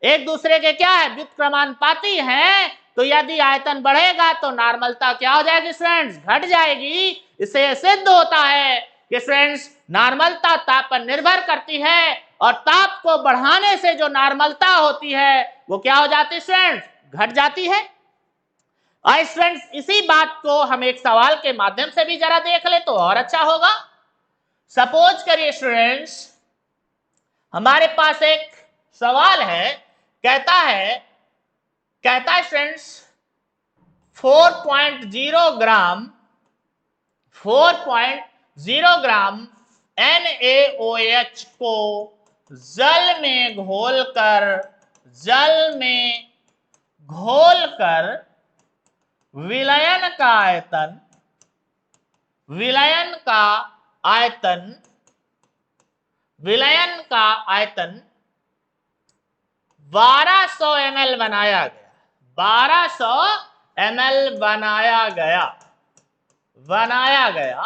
एक दूसरे के क्या है, व्युत्क्रमानुपाती हैं। तो यदि आयतन बढ़ेगा तो नॉर्मलता क्या हो जाएगी स्टूडेंट्स, घट जाएगी। इससे सिद्ध होता है कि स्टूडेंट्स नॉर्मलता ताप पर निर्भर करती है और ताप को बढ़ाने से जो नॉर्मलता होती है वो क्या हो जाती है स्टूडेंट्स, घट जाती है। और स्टूडेंट्स इसी बात को हम एक सवाल के माध्यम से भी जरा देख ले तो और अच्छा होगा। सपोज करिए स्टूडेंट्स हमारे पास एक सवाल है, कहता है फ्रेंड्स 4.0 ग्राम NaOH को जल में घोलकर विलयन का आयतन 1200 ml बनाया गया।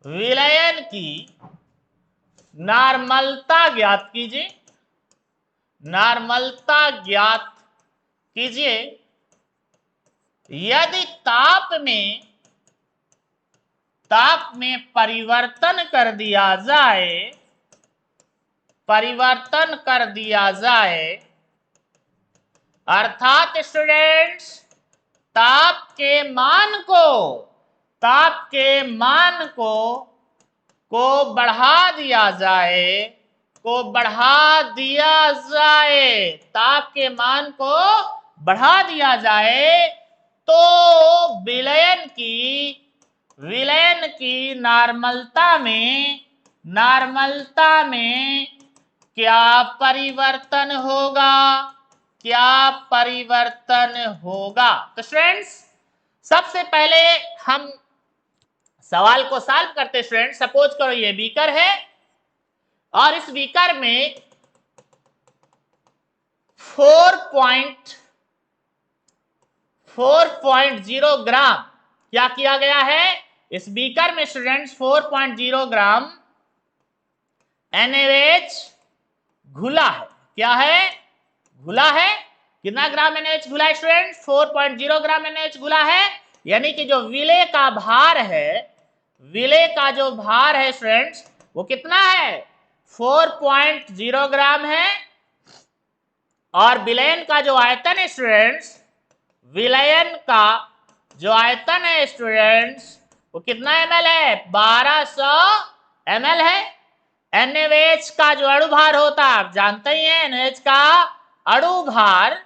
विलयन की नॉर्मलता ज्ञात कीजिए। यदि ताप में परिवर्तन कर दिया जाए अर्थात स्टूडेंट्स ताप के मान को बढ़ा दिया जाए तो विलयन की नॉर्मलता में क्या परिवर्तन होगा? तो स्टूडेंट्स सबसे पहले हम सवाल को सॉल्व करते स्टूडेंट्स। सपोज करो ये बीकर है और इस बीकर में 4.0 ग्राम क्या किया गया है? इस बीकर में स्टूडेंट्स 4.0 ग्राम NaOH घुला है। क्या है? घुला है। कितना ग्राम NaOH घुला है स्टूडेंट्स? 4.0 ग्राम NaOH घुला है। यानी कि जो विलेय का भार है स्टूडेंट्स वो कितना है? 4.0 ग्राम है। और विलयन का जो आयतन है स्टूडेंट्स वो कितना ml है? 1200 ml है। NaOH का जो अणु भार होता है आप जानते ही हैं, NaOH का अणु भार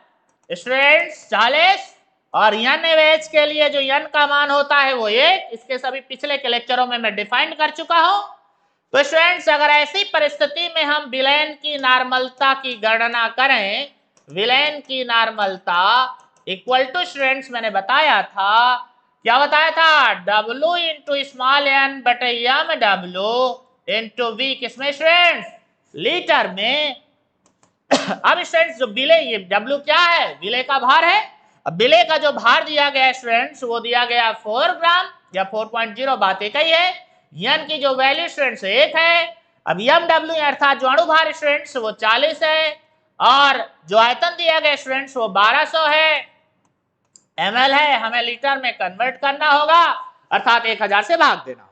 स्टूडेंट्स 40 और NaOH के लिए जो N का मान होता है वो 1। इसके सभी पिछले के लेक्चरों में मैं डिफाइन कर चुका हूं। तो स्टूडेंट्स अगर ऐसी परिस्थिति में हम विलयन की नॉर्मलता की गणना करें, विलयन की नॉर्मलता इक्वल टू स्टूडेंट्स मैंने बताया था, क्या बताया था? W इंटू स्मॉल n बटे MW इंटू V किसमें स्टूडेंट्स? लीटर में। अब स्टूडेंट्स जो विलेय, ये W क्या है? विलेय का भार है। अब विलेय का जो भार दिया गया स्टूडेंट्स वो दिया गया 4 ग्राम या 4.0, बात एक ही है। N की जो वैल्यू स्टूडेंट्स 1 है। अब MW अर्थात जो अणु भार स्टूडेंट्स वो 40 है और जो आयतन दिया गया स्टूडेंट्स वो 1200 है ml है। हमें लीटर में कन्वर्ट करना होगा अर्थात 1000 से भाग देना।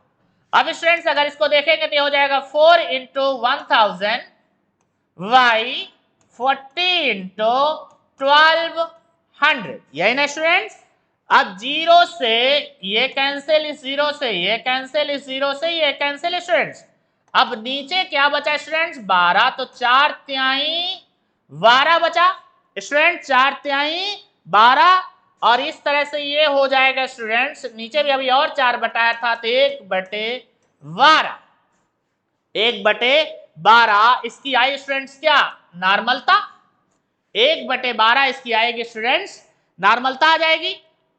अब स्टूडेंट्स अगर इसको देखेंगे तो हो जाएगा 4 इंटू 1000 y 40 इंटू 1200, यही ना स्टूडेंट्स। अब 0 से ये कैंसिल, इस 0 से ये कैंसिल, इस 0 से ये कैंसिल स्टूडेंट्स। अब नीचे क्या बचा स्टूडेंट्स? 12, तो 4 तिहाई 12 बचा स्टूडेंट, 4 तिहाई 12 और इस तरह से ये हो जाएगा स्टूडेंट्स। नीचे भी अभी और 4 बटा है अर्थात 1/12। 1/12 इसकी आई स्टूडेंट्स क्या? नॉर्मलता। 1/12 इसकी आएगी स्टूडेंट्स नॉर्मलता आ जाएगी।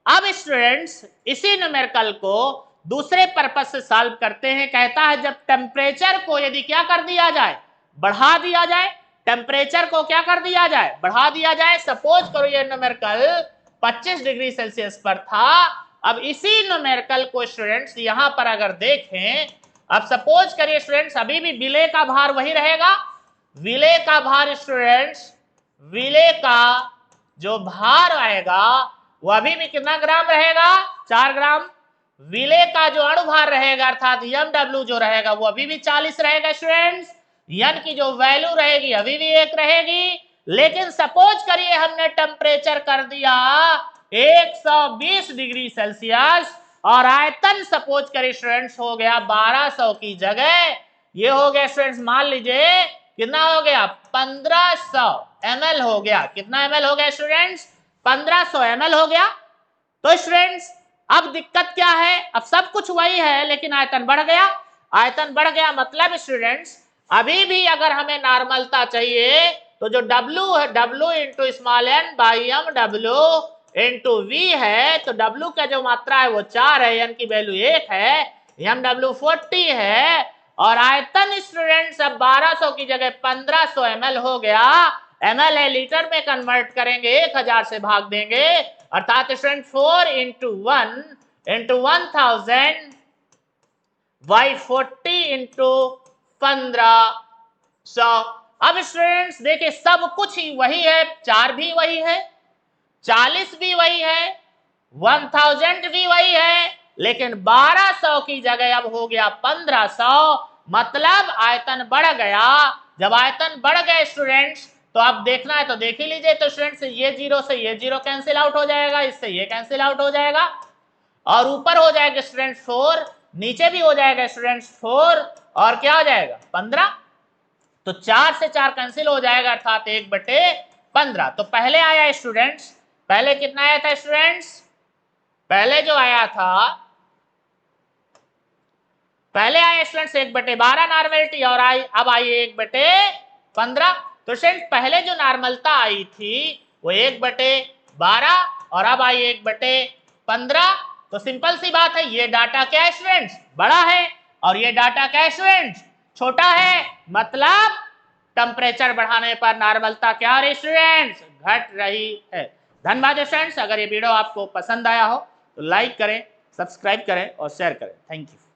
अब स्टूडेंट्स इसी न्यूमेरिकल को दूसरे पर्पस से सॉल्व करते हैं। कहता है जब टेम्परेचर को यदि क्या कर दिया जाए? बढ़ा दिया जाए। टेम्परेचर को क्या कर दिया जाए? बढ़ा दिया जाए। सपोज करो ये न्यूमेरिकल 25 डिग्री सेल्सियस पर था। अब इसी न्यूमेरिकल को स्टूडेंट्स यहां पर अगर देखें, अब सपोज करिए स्टूडेंट्स अभी भी विलेय का भार वही रहेगा। विलेय का भार स्टूडेंट्स, विलेय का जो भार आएगा वो अभी भी कितना ग्राम रहेगा? 4 ग्राम। विलेय का जो अणु भार रहेगा अर्थात MW जो रहेगा वो अभी भी 40 रहेगा स्टूडेंट्स। N की जो वैल्यू रहेगी अभी भी 1 रहेगी। लेकिन सपोज करिए हमने टेम्परेचर कर दिया 120 डिग्री सेल्सियस और आयतन सपोज करिए स्टूडेंट्स हो गया 1200 की जगह ये हो गया स्टूडेंट्स, मान लीजिए कितना हो गया 1500 ml हो गया। कितना ml हो गया स्टूडेंट्स? 1500 ml हो गया। तो स्टूडेंट्स अब दिक्कत क्या है? अब सब कुछ वही है लेकिन आयतन बढ़ गया। आयतन बढ़ गया मतलब स्टूडेंट्स अभी भी अगर हमें नॉर्मलता चाहिए तो जो W है, W into small n by m W into V है, तो W का जो मात्रा है वो 4 है, n की वैल्यू 1 है, m W 40 है और आयतन स्टूडेंट्स अब 1200 की जगह 1500 ml हो गया। ml है लीटर में कन्वर्ट करेंगे 1000 से भाग देंगे अर्थात student 4 into 1 into 1000 by 40 into 1500। अब स्टूडेंट्स देखिए सब कुछ ही वही है, 4 भी वही है, 40 भी वही है, 1000 भी वही है, लेकिन 1200 की जगह अब हो गया 1500, मतलब आयतन बढ़ गया। जब आयतन बढ़ गए स्टूडेंट्स तो अब देखना है तो देख ही लीजिए। तो स्टूडेंट्स ये जीरो से ये जीरो कैंसिल आउट हो जाएगा, इससे ये कैंसिल आउट हो जाएगा और ऊपर हो जाएगा स्टूडेंट्स 4, नीचे भी हो जाएगा स्टूडेंट्स 4 और क्या हो जाएगा 15। तो 4 से 4 कैंसिल हो जाएगा अर्थात 1/15। तो पहले आया स्टूडेंट्स, पहले कितना आया था स्टूडेंट्स? पहले जो आया था, पहले आया स्टूडेंट्स 1/12 नॉर्मलिटी और अब आई 1/15। तो स्टूडेंट्स पहले जो नॉर्मलता आई थी वो 1/12 और अब आई 1/15। तो सिंपल सी बात है, ये डाटा क्या है स्टूडेंट्स? बड़ा है और ये डाटा क्या है स्टूडेंट्स? छोटा है। मतलब टेम्परेचर बढ़ाने पर नॉर्मलता क्या हो रही स्टूडेंट्स? घट रही है। धन्यवाद स्टूडेंट्स। अगर ये वीडियो आपको पसंद आया हो तो लाइक करें, सब्सक्राइब करें और शेयर करें। Thank you.